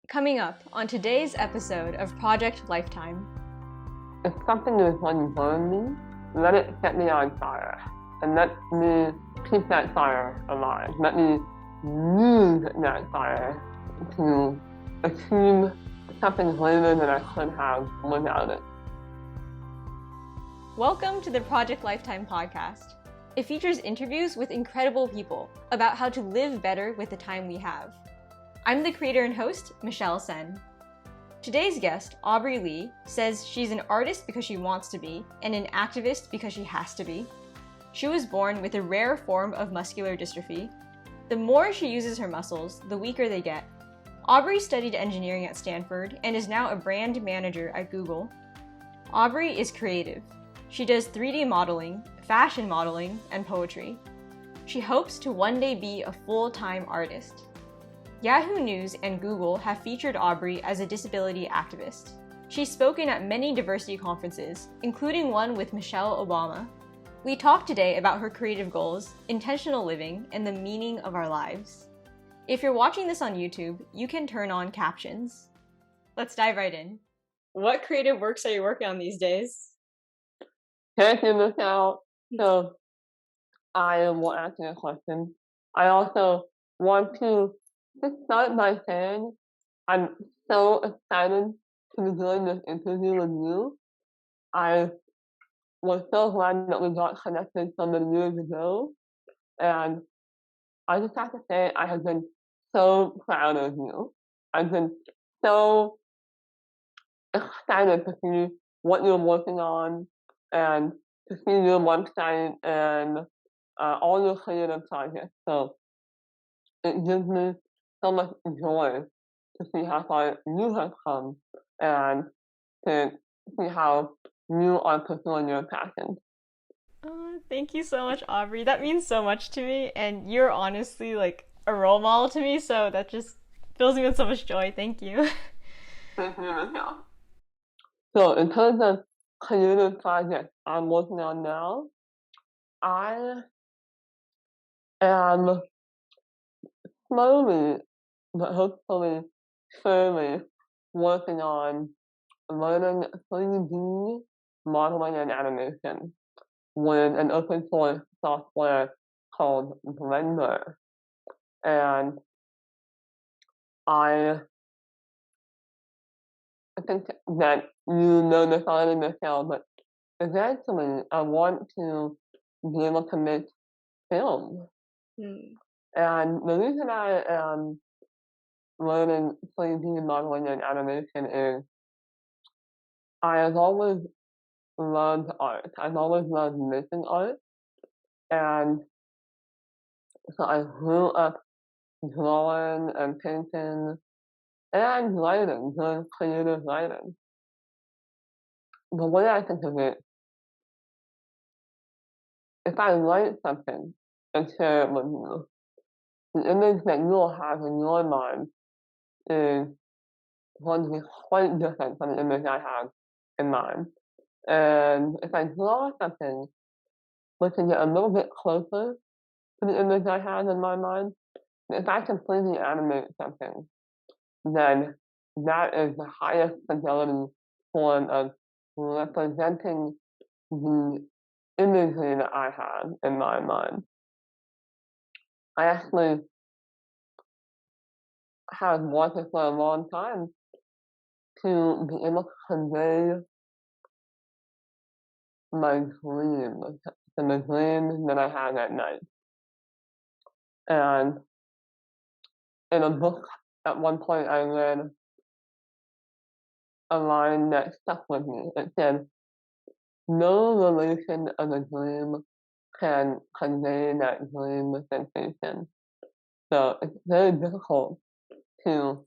Coming up on today's episode of Project Lifetime. If something is going to burn me, let it set me on fire. And let me keep that fire alive. Let me use that fire to achieve something greater than I could have without it. Welcome to the Project Lifetime podcast. It features interviews with incredible people about how to live better with the time we have. I'm the creator and host, Michelle Cen. Today's guest, Aubrie Lee, says she's an artist because she wants to be, and an activist because she has to be. She was born with a rare form of muscular dystrophy. The more she uses her muscles, the weaker they get. Aubrie studied engineering at Stanford and is now a brand manager at Google. Aubrie is creative. She does 3D modeling, fashion modeling, and poetry. She hopes to one day be a full-time artist. Yahoo News and Google have featured Aubrie as a disability activist. She's spoken at many diversity conferences, including one with Michelle Obama. We talk today about her creative goals, intentional living, and the meaning of our lives. If you're watching this on YouTube, you can turn on captions. Let's dive right in. What creative works are you working on these days? Thank you, Michelle. So, I will ask you a question. I also want to just start by saying I'm so excited to be doing this interview with you. I was so glad that we got connected so many years ago. And I just have to say I have been so proud of you. I've been so excited to see what you're working on and to see your website and all your creative projects. So it gives me so much joy to see how far you have come and to see how you are pursuing your passion. Thank you so much, Aubrie. That means so much to me, and you're honestly like a role model to me, so that just fills me with so much joy. Thank you. Thank you, Michelle. So in terms of creative projects I'm working on now, I am slowly, but hopefully surely, working on learning 3D modeling and animation with an open source software called Blender. And I think that you know this already, Michelle, but eventually I want to be able to make film. And the reason I am learning 3D modeling and animation is I have always loved art. I've always loved making art. And so I grew up drawing and painting and writing, doing creative writing. The way I think of it, if I write something and share it with you, the image that you'll have in your mind is going to be quite different from the image I have in mind. And if I draw something, we can get a little bit closer to the image I have in my mind. If I completely animate something, then that is the highest fidelity form of representing the imagery that I have in my mind. I actually have wanted for a long time to be able to convey my dreams, the dreams that I have at night. And in a book, at one point, I read a line that stuck with me. It said, "No relation of a dream can convey that dream sensation." So it's very difficult to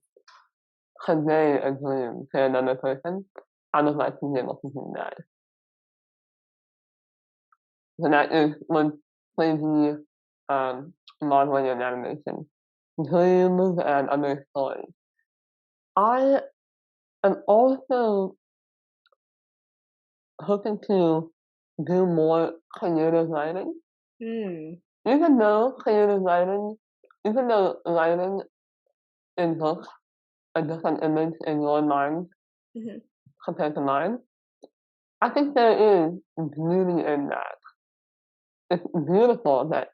convey a dream to another person. I would like to be able to do that. So that is one crazy modeling and animation. Dreams and other stories. I am also hoping to do more creative writing. Even though writing in books a different image in your mind Mm-hmm. compared to mine. I think there is beauty in that. It's beautiful that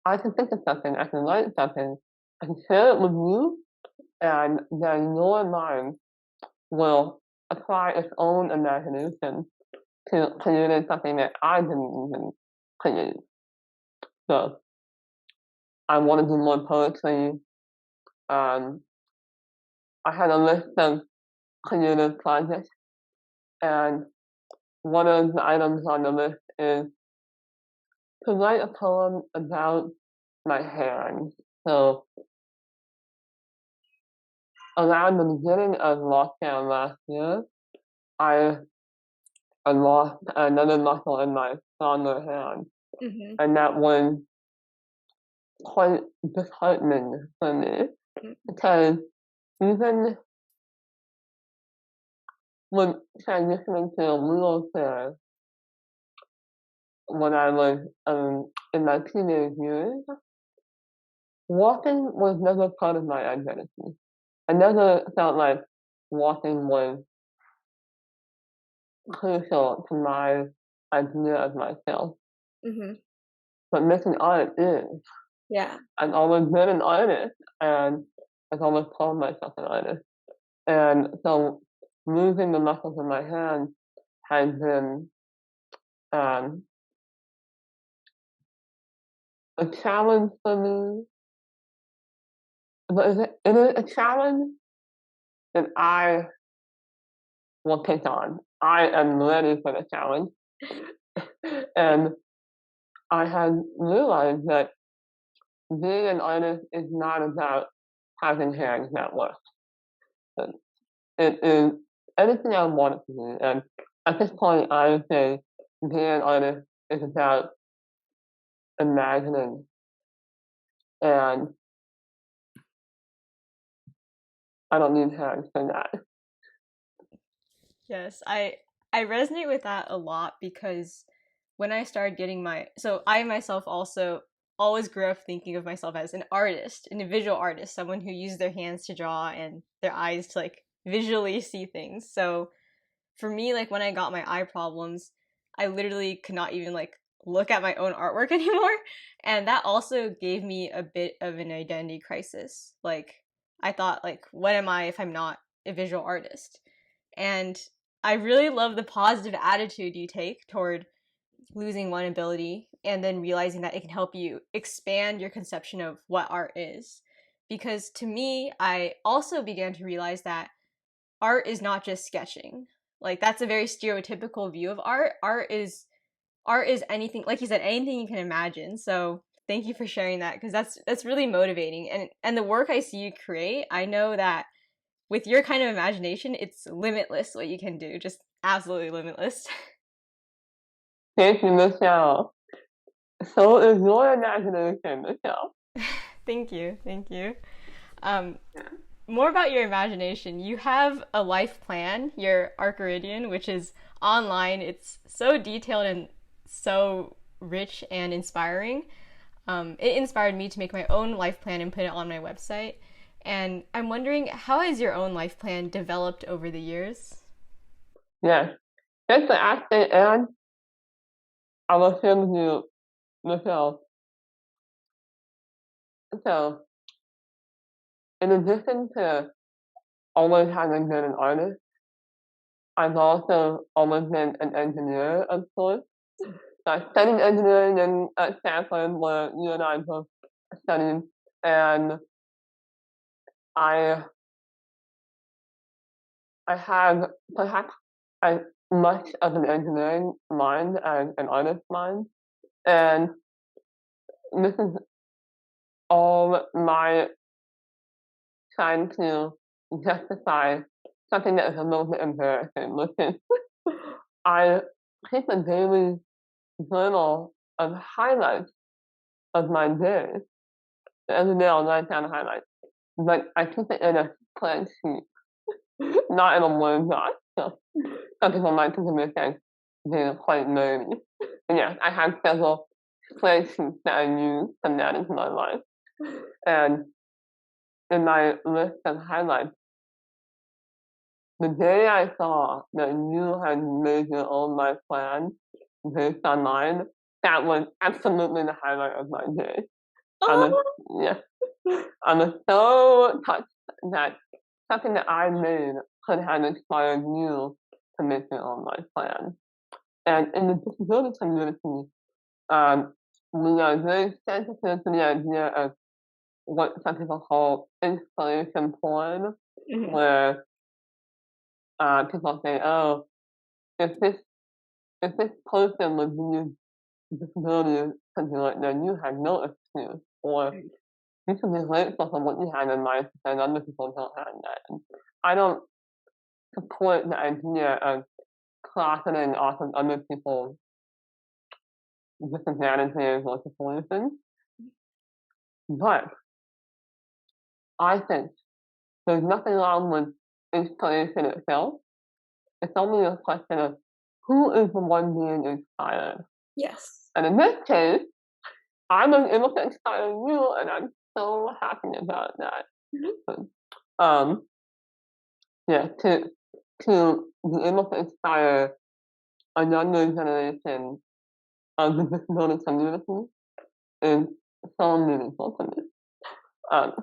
I can think of something, I can write something, I can share it with you, and then your mind will apply its own imagination to creating something that I didn't even create. So I want to do more poetry. I had a list of creative projects, and one of the items on the list is to write a poem about my hands. So around the beginning of lockdown last year, I lost another muscle in my stronger hand, Mm-hmm. and that was quite disheartening for me because even when transitioning to a wheelchair when I was in my teenage years, walking was never part of my identity. I never felt like walking was crucial to my idea of myself. Mm-hmm. But making art is. Yeah. I've always been an artist, and I've always called myself an artist. And so losing the muscles in my hand has been um, a challenge for me. But it is a challenge that I will take on. I am ready for the challenge. And I had realized that being an artist is not about having hands that work. It is anything I want it to be. And at this point, I would say being an artist is about imagining. And I don't need hands for that. Yes, I resonate with that a lot because when I started getting so I myself also always grew up thinking of myself as an artist, an visual artist, someone who used their hands to draw and their eyes to like visually see things. So for me, like when I got my eye problems, I literally could not even like look at my own artwork anymore. And that also gave me a bit of an identity crisis. Like I thought like what am I if I'm not a visual artist? And I really love the positive attitude you take toward losing one ability and then realizing that it can help you expand your conception of what art is. Because to me, I also began to realize that art is not just sketching. Like that's a very stereotypical view of art. Art is anything, like you said, anything you can imagine. So thank you for sharing that because that's really motivating. And the work I see you create, I know that with your kind of imagination, it's limitless what you can do. Just absolutely limitless. Thank you, Michelle. So is your imagination, Michelle. Thank you. Thank you. Um, More about your imagination. You have a life plan, your Arcaridian, which is online. It's so detailed and so rich and inspiring. It inspired me to make my own life plan and put it on my website. And I'm wondering, how has your own life plan developed over the years? Yes. Just to actually add, I will share with you, Michelle. So, in addition to always having been an artist, I've also always been an engineer of sorts. So I studied engineering at Stanford, where you and I both studied, and I I have perhaps as much of an engineering mind as an artist mind, and this is all my trying to justify something that is a little bit embarrassing, which is I keep a daily journal of highlights of my day. Every day I'll write down highlights, but I keep it in a spreadsheet, not in a Word doc. So some people might think of this as being quite nerdy. And yes, I have several spreadsheets that I use to manage my life. And in my list of highlights, the day I saw that you had made your own life plan based on mine, that was absolutely the highlight of my day. I was, yeah, I was so touched that something that I made could have inspired you to make your own life plan. And in the disability community, we are very sensitive to the idea of what some people call inspiration porn, where people say, "Oh, if this if this person with these disabilities could do it, then you have no excuse," or "You should be grateful for what you have in life because other people don't have that." And I don't support the idea of profiting off of other people's disadvantages or situations, but I think there's nothing wrong with inspiration itself. It's only a question of who is the one being inspired. Yes. And in this case, I was able to inspire you, and I'm so happy about that. Um, yeah, to be able to inspire a younger generation of the disability community is so meaningful to me.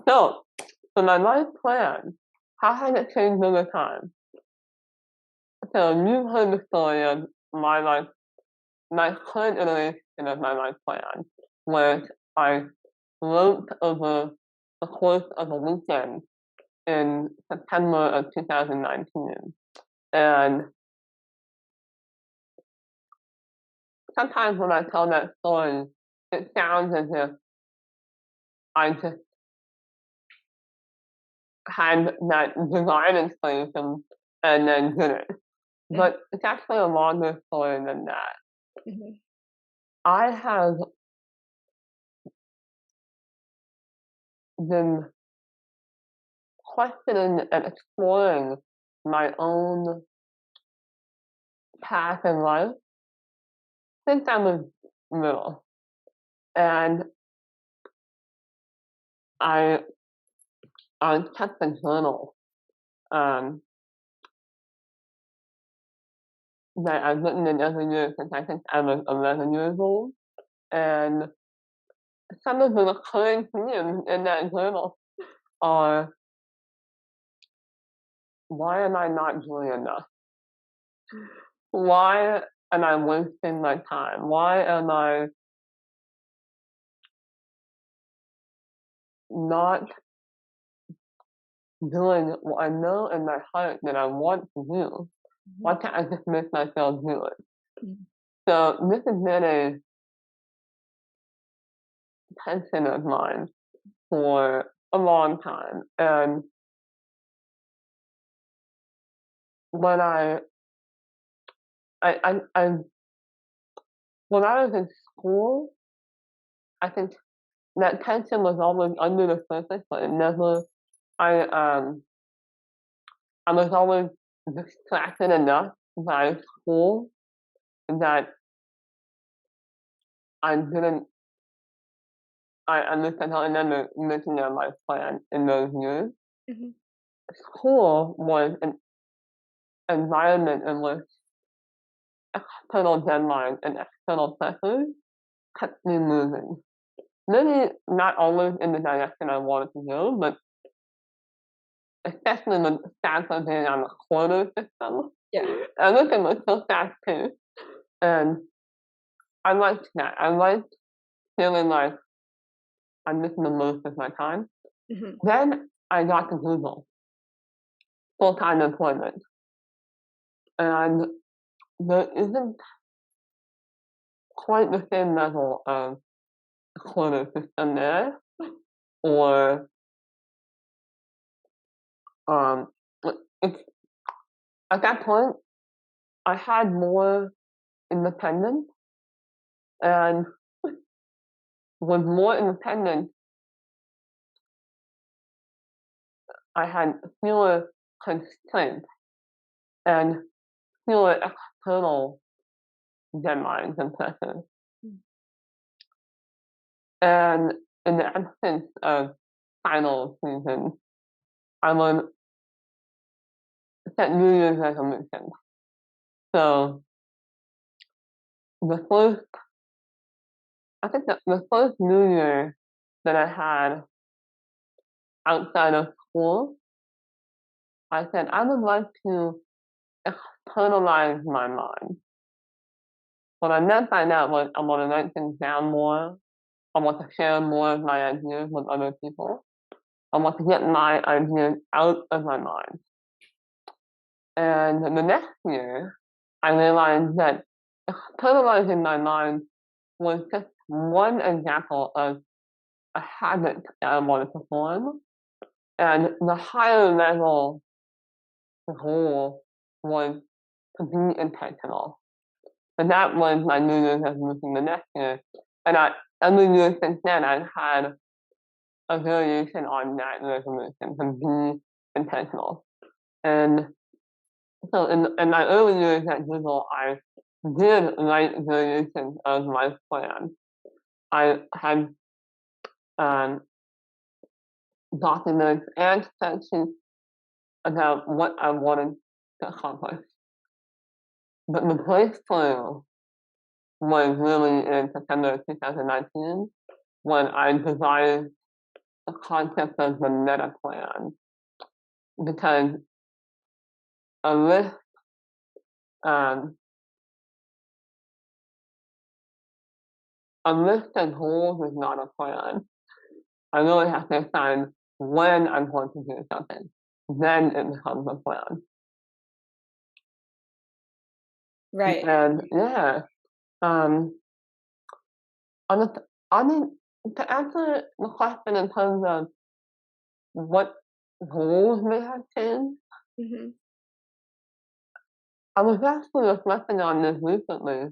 So, for my life plan, how has it changed over time? So you've heard the story of my current iteration of my life plan, which I wrote over the course of a weekend in September of 2019. And sometimes when I tell that story, it sounds as if I just had that design inspiration and then did it. But it's actually a longer story than that. I have been questioning and exploring my own path in life since I was little. And I kept a journal um, that I've written in every year since I think I was 11 years old. And some of the recurring themes in that journal are, why am I not doing enough? Why am I wasting my time? Why am I not doing what I know in my heart that I want to do? Why can't I just make myself do it? So this has been a tension of mine for a long time. And when I when I was in school, I think that tension was always under the surface, but it never. I um I was always distracted enough by school that I didn't. I understand how I remember making a life plan in those years. School was an environment in which external deadlines and external pressures kept me moving. Maybe not always in the direction I wanted to go, but especially when stats are being on the quarter system, everything was so fast paced. And I liked that. I liked feeling like I'm making the most of my time. Then I got to Google, full time employment. And there isn't quite the same level of quota system there, or um, it's at that point I had more independence, and with more independence, I had fewer constraints and fewer external deadlines and pressures. And in the absence of final season, I would set New Year's resolutions. So the first, I think the first New Year that I had outside of school, I said I would like to externalize my mind. What I meant by that was I want to write things down more. I want to share more of my ideas with other people. I want to get my ideas out of my mind. And the next year, I realized that externalizing my mind was just one example of a habit that I wanted to form. And the higher level goal was to be intentional. And that was my New Year's resolution the next year. And every year since then, I've had a variation on that resolution to be intentional. And so in my early years at Google, I did write variations of my plan. I had documents and spreadsheets about what I wanted to accomplish. But the breakthrough was really in September of 2019 when I devised the concept of the meta plan. Because a list, um, a list of goals is not a plan. I really have to decide when I'm going to do something. Then it becomes a plan. Right. And yeah, on the, I mean, to answer the question in terms of what goals may have changed, Mm-hmm. I was actually reflecting on this recently.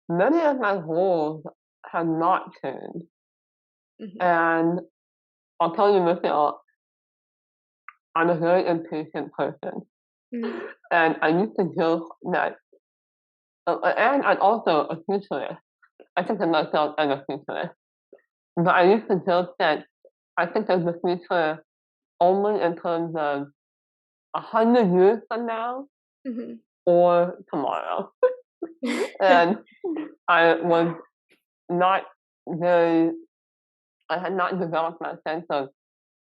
Many of my goals have not changed. Mm-hmm. And I'll tell you, Michelle, I'm a very impatient person. Mm-hmm. And I used to joke that, and I'm also a futurist. I think of myself as a futurist. But I used to joke that I think of the future only in terms of 100 years from now Mm-hmm. or tomorrow. And I was not very, I had not developed my sense of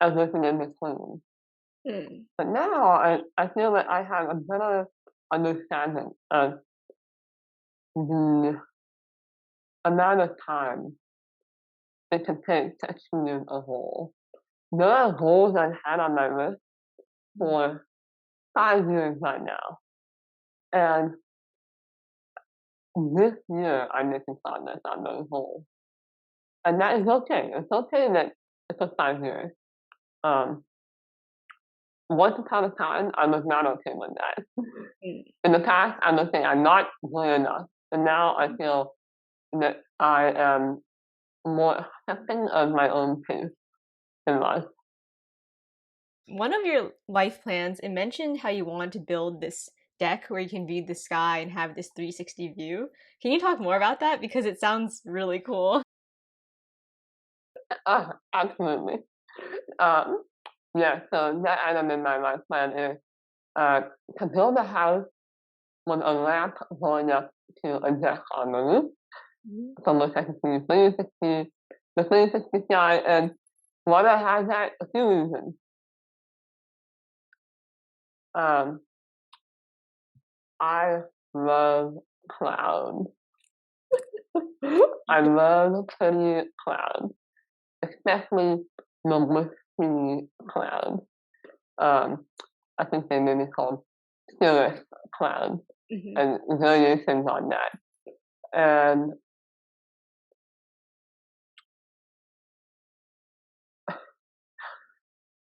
everything in between. Mm. But now I feel that I have a better understanding of the amount of time it can take to achieve a goal. There are goals I've had on my list for 5 years right now. And this year I'm making progress on those goals. And that is okay. It's okay that it took 5 years. Um, Once upon a time, I was not okay with that. Mm. In the past, I would say I'm not good enough. And now I feel that I am more accepting of my own pace in life. One of your life plans, it mentioned how you want to build this deck where you can view the sky and have this 360 view. Can you talk more about that? Because it sounds really cool. Absolutely. Um, yeah, so that item in my life plan is to build a house with a lamp going up to a deck on the roof, Mm-hmm. from which I can see 360, the 360 sky, and why I have that, a few reasons. Um, I love clouds. I love pretty clouds, especially the wispy clouds. I think they may be called cirrus clouds Mm-hmm. and variations on that. And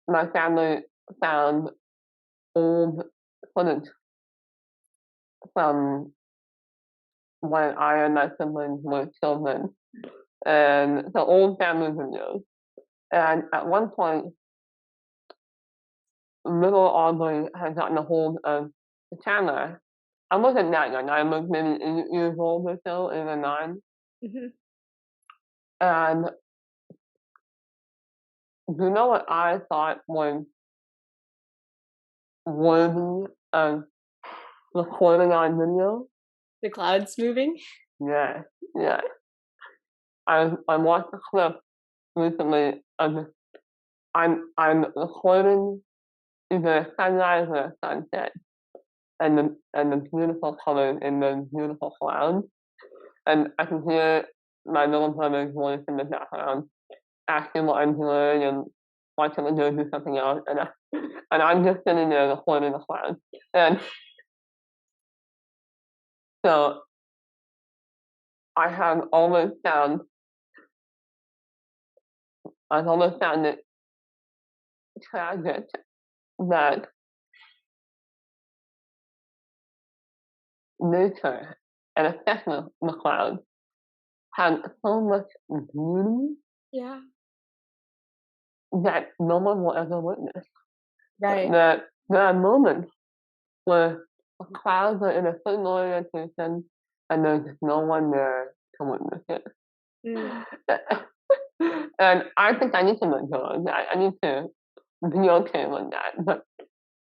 my family found old footage from when I and my siblings were children, and so old family videos. And at one point, little Aubrie had gotten a hold of the camera. I wasn't that young. I was maybe 8 years old or so, 8 or 9. Mm-hmm. And you know what I thought was worthy recording on video. The clouds moving? Yeah, yeah. I watched a clip recently of this. I'm recording either a sunrise or a sunset, and the beautiful colors in those beautiful clouds, and I can hear my little brother's voice in the background asking what I'm doing and wanting to go do something else, and I'm just sitting there recording the clouds, and so I have almost found I've almost found it tragic that nature, and especially the clouds, have so much beauty Yeah. that no one will ever witness. Right. That there are moments where the clouds are in a certain orientation and there's just no one there to witness it. Mm. And I think I need to let go of that. I need to be okay with that. But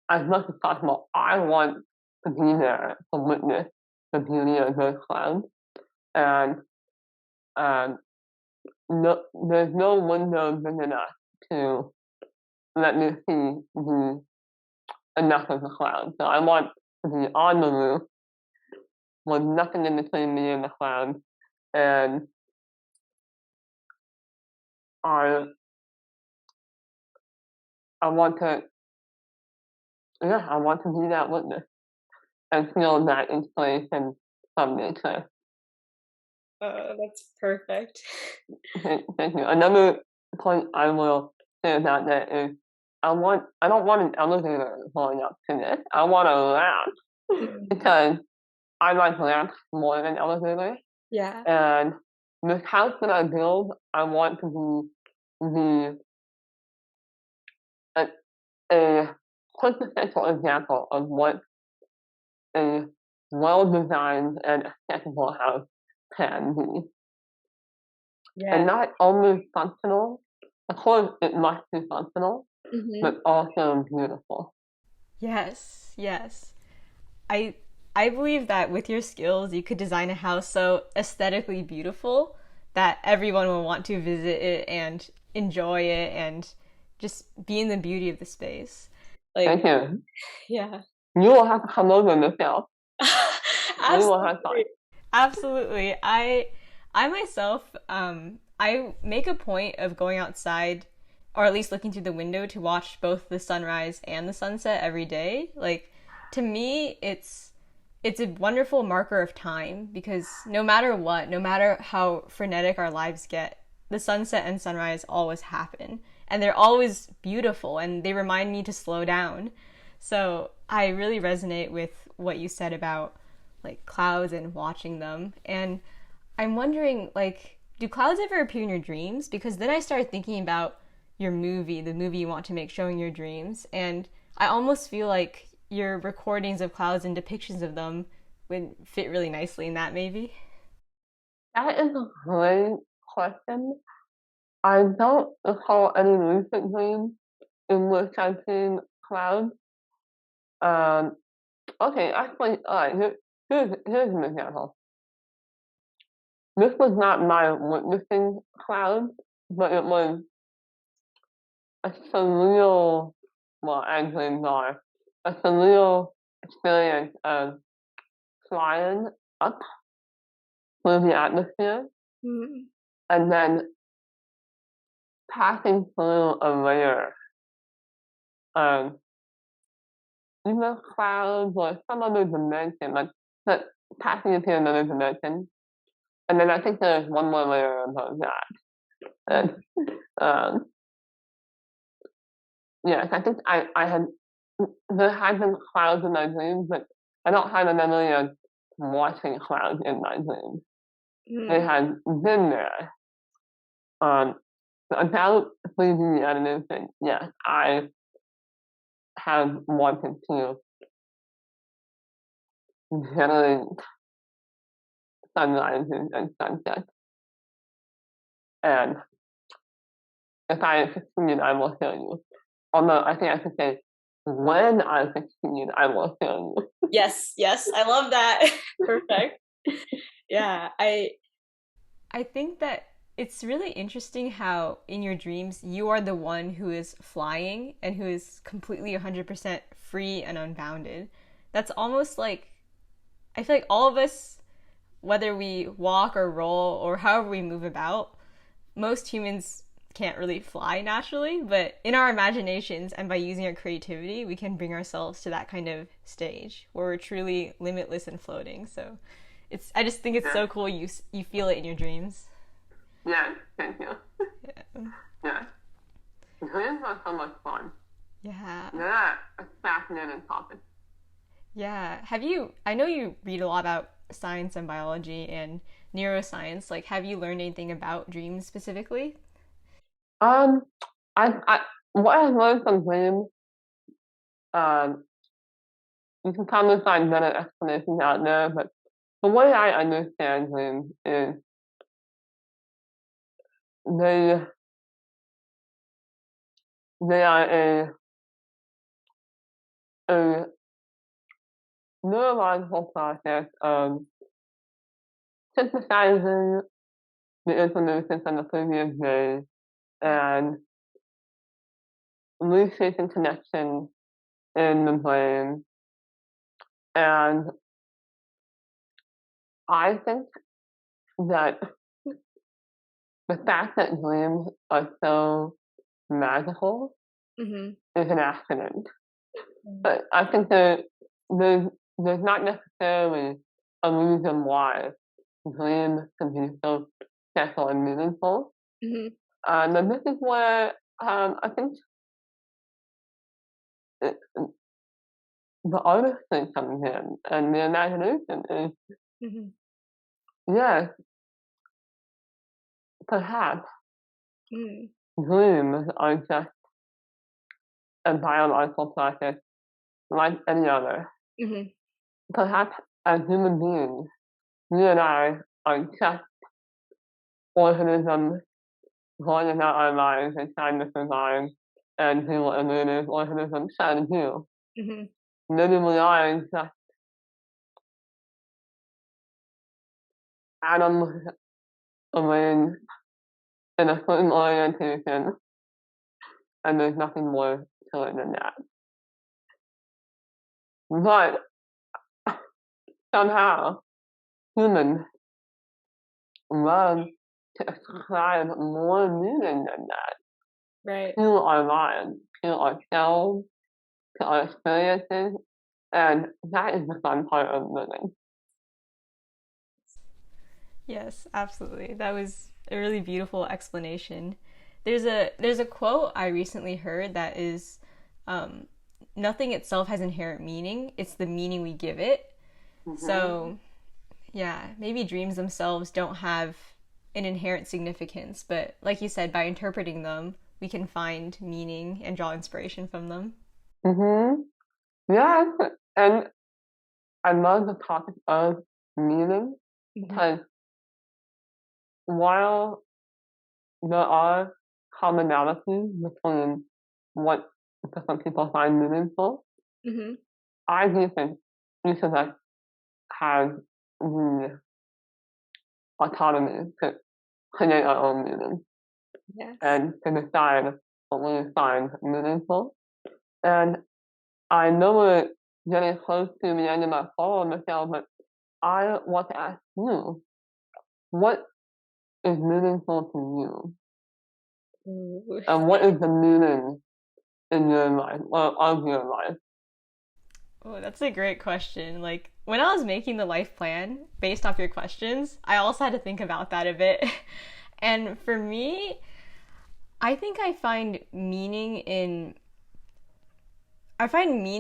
as much as possible, I want to be there to witness the beauty of those clouds. And um, no, there's no window big enough to let me see enough of the clouds. So I want to be on the roof with nothing in between me and the clouds. And I I want to I want to be that witness and feel that inspiration from nature. That's perfect. Thank you. Another point I will say about that is I don't want an elevator going up to this. I want a ramp Mm. because I like ramps more than elevators. Yeah. And this house that I build, I want to be a, a quintessential example of what a well-designed and accessible house can be. And Yeah. not only functional, of course it must be functional, Mm-hmm. but also beautiful. Yes. Yes. I I believe that with your skills, you could design a house so aesthetically beautiful that everyone will want to visit it and enjoy it and just be in the beauty of the space. Thank Like, you. yeah. You will have to come over myself. We will have fun. Absolutely. Absolutely. I myself, I make a point of going outside or at least looking through the window to watch both the sunrise and the sunset every day. Like, to me, it's a wonderful marker of time because no matter what, no matter how frenetic our lives get, the sunset and sunrise always happen. And they're always beautiful and they remind me to slow down. So I really resonate with what you said about like clouds and watching them. And I'm wondering, like, do clouds ever appear in your dreams? Because then I started thinking about your movie, the movie you want to make showing your dreams. And I almost feel like your recordings of clouds and depictions of them would fit really nicely in that, maybe. That is a great question. I don't recall any recent dreams in which I've seen clouds. Um, okay, actually, all right, here's an example. This was not my witnessing clouds, but it was a surreal, well, actually not, a surreal experience of flying up through the atmosphere Mm. and then passing through a layer of either clouds or some other dimension, like but passing into another dimension. And then I think there's one more layer above that. And um, yes, I think I had there had been clouds in my dreams, but I don't have a memory of watching clouds in my dreams. They Mm. had been there. Um, about 3D animation, yes, I have wanted to generate sunrises and sunsets. And if I succeed, I will show you. Although I think I should say when I succeed, I will show you. Yes, I love that. Perfect. Yeah, I think that it's really interesting how in your dreams you are the one who is flying and who is completely 100% free and unbounded. That's almost like I feel like all of us, whether we walk or roll or however we move about, most humans can't really fly naturally, but in our imaginations and by using our creativity, we can bring ourselves to that kind of stage where we're truly limitless and floating. So I just think it's so cool you feel it in your dreams. Yeah, thank you. Yeah. Yeah. Dreams are so much fun. Yeah. They're a fascinating topic. Yeah. I know you read a lot about science and biology and neuroscience. Like, have you learned anything about dreams specifically? Um, I what I've learned from dreams, um, you can kind of find better explanations out there, but the way I understand dreams is they they are a neurological process of synthesizing the information from the previous day and reshaping connections in the brain. And I think that the fact that dreams are so magical Mm-hmm. is an accident. But I think that there's, there's not necessarily a reason why dreams can be so special and meaningful. Mm-hmm. And this is where I think it, the artistry comes in and the imagination is, Mm-hmm. yes, perhaps Mm-hmm. dreams are just a biological process like any other. Mm-hmm. Perhaps as human beings, you and I are just organisms going about our lives and trying to survive and see what another organisms try to do. Mm-hmm. Maybe we are just atoms arranged in a certain orientation, and there's nothing more to it than that. But somehow, humans love to ascribe more meaning than that Right. to our lives, to ourselves, to our experiences, and that is the fun part of living. Yes, absolutely. That was a really beautiful explanation. There's a quote I recently heard that is, um, nothing itself has inherent meaning. It's the meaning we give it. Mm-hmm. So yeah, maybe dreams themselves don't have an inherent significance, but like you said, by interpreting them, we can find meaning and draw inspiration from them. Mm-hmm. Yes, and I love the topic of meaning Mm-hmm. because while there are commonalities between what different people find meaningful, Mm-hmm. I do think each of us has the autonomy to create our own meaning Yes. and to decide what we find meaningful. And I know we're getting close to the end of my call, Michelle, but I want to ask you, what is meaningful to you? Ooh. And what is the meaning in your life or of your life? Oh, that's a great question. Like, when I was making the life plan based off your questions, I also had to think about that a bit. And for me, I think I find meaning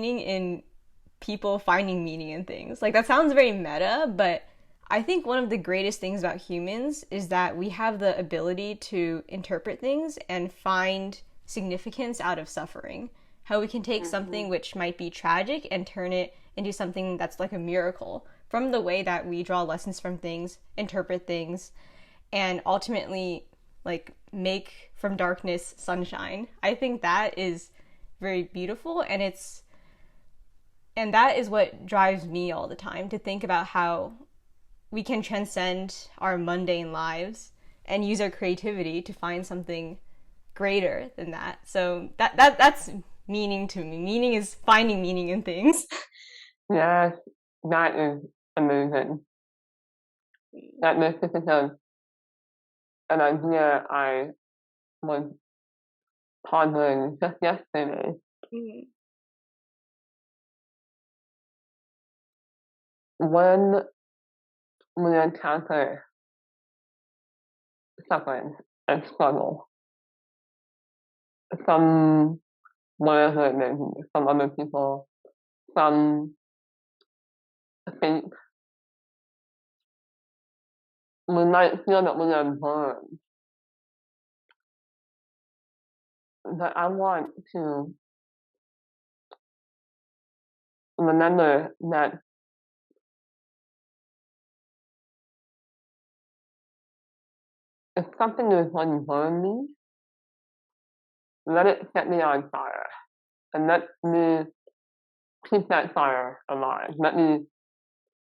in people finding meaning in things. Like, that sounds very meta, but I think one of the greatest things about humans is that we have the ability to interpret things and find significance out of suffering. How we can take Mm-hmm. something which might be tragic and turn it into something that's like a miracle from the way that we draw lessons from things, interpret things, and ultimately like make from darkness sunshine. I think that is very beautiful, and that is what drives me all the time, to think about how we can transcend our mundane lives and use our creativity to find something greater than that. So that's meaning to me. Meaning is finding meaning in things. Yes, that is amazing. That makes me think of an idea I was pondering just yesterday. Mm-hmm. When we encounter suffering and struggle, some whatever it may be, some other people, some think we might feel that we are burned. But I want to remember that if something is going to burn me, let it set me on fire. And let me keep that fire alive. Let me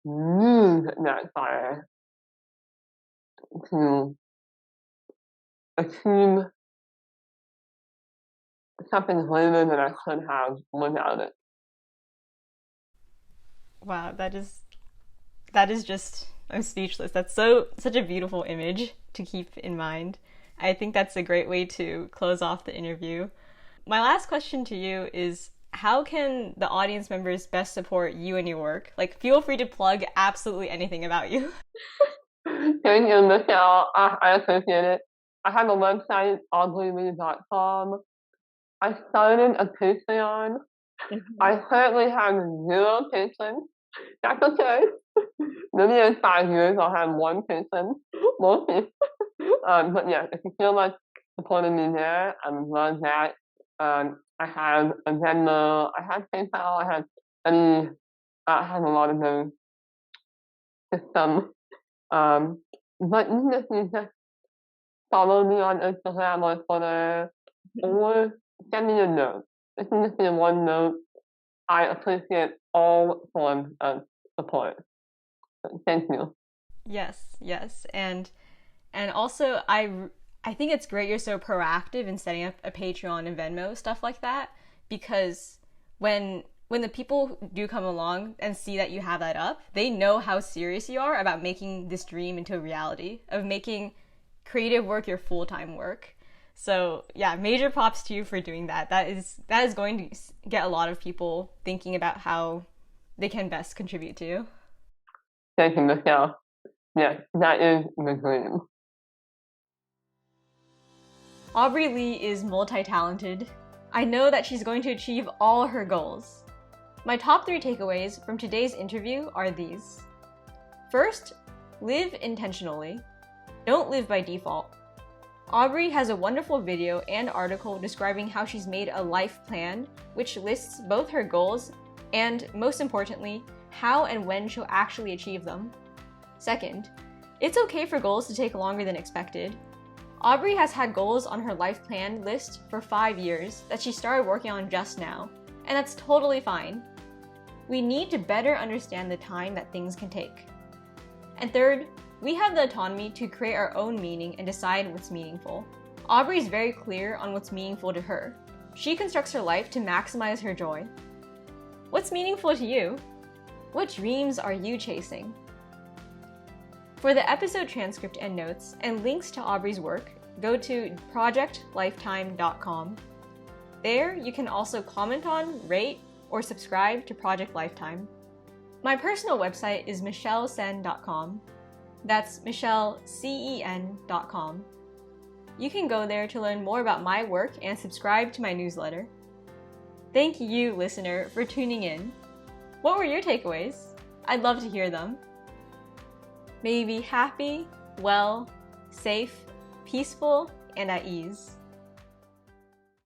use that fire to achieve something greater than I could have without it. Wow, that is just, I'm speechless. That's such a beautiful image to keep in mind. I think that's a great way to close off the interview. My last question to you is, how can the audience members best support you and your work? Like, feel free to plug absolutely anything about you. Thank you, Michelle. I appreciate it. I have a website, aubreelee.com. I started a Patreon. I currently have 0 patrons. That's okay. Maybe in 5 years I'll have 1 patron. We'll see. But yeah, if you feel like supporting me there, I would love that. I have a Venmo, I have PayPal, I have a lot of those systems. But even if you just follow me on Instagram or Twitter, or send me a note. If you just send 1 note, I appreciate all forms of support. Thank you. Yes. And also I think it's great you're so proactive in setting up a Patreon and Venmo, stuff like that, because when the people do come along and see that you have that up, they know how serious you are about making this dream into a reality, of making creative work your full-time work. So yeah, major props to you for doing that. That is going to get a lot of people thinking about how they can best contribute to you. Thank you, Michelle. Yes, that is the dream. Aubrie Lee is multi-talented. I know that she's going to achieve all her goals. My top 3 takeaways from today's interview are these. First, live intentionally. Don't live by default. Aubrie has a wonderful video and article describing how she's made a life plan, which lists both her goals and, most importantly, how and when she'll actually achieve them. Second, it's okay for goals to take longer than expected. Aubrie has had goals on her life plan list for 5 years that she started working on just now, and that's totally fine. We need to better understand the time that things can take. And third, we have the autonomy to create our own meaning and decide what's meaningful. Aubrie's very clear on what's meaningful to her. She constructs her life to maximize her joy. What's meaningful to you? What dreams are you chasing? For the episode transcript and notes and links to Aubrie's work, go to projectlifetime.com. There, you can also comment on, rate, or subscribe to Project Lifetime. My personal website is michellecen.com. That's michellecen.com. You can go there to learn more about my work and subscribe to my newsletter. Thank you, listener, for tuning in. What were your takeaways? I'd love to hear them. May you be happy, well, safe, peaceful, and at ease.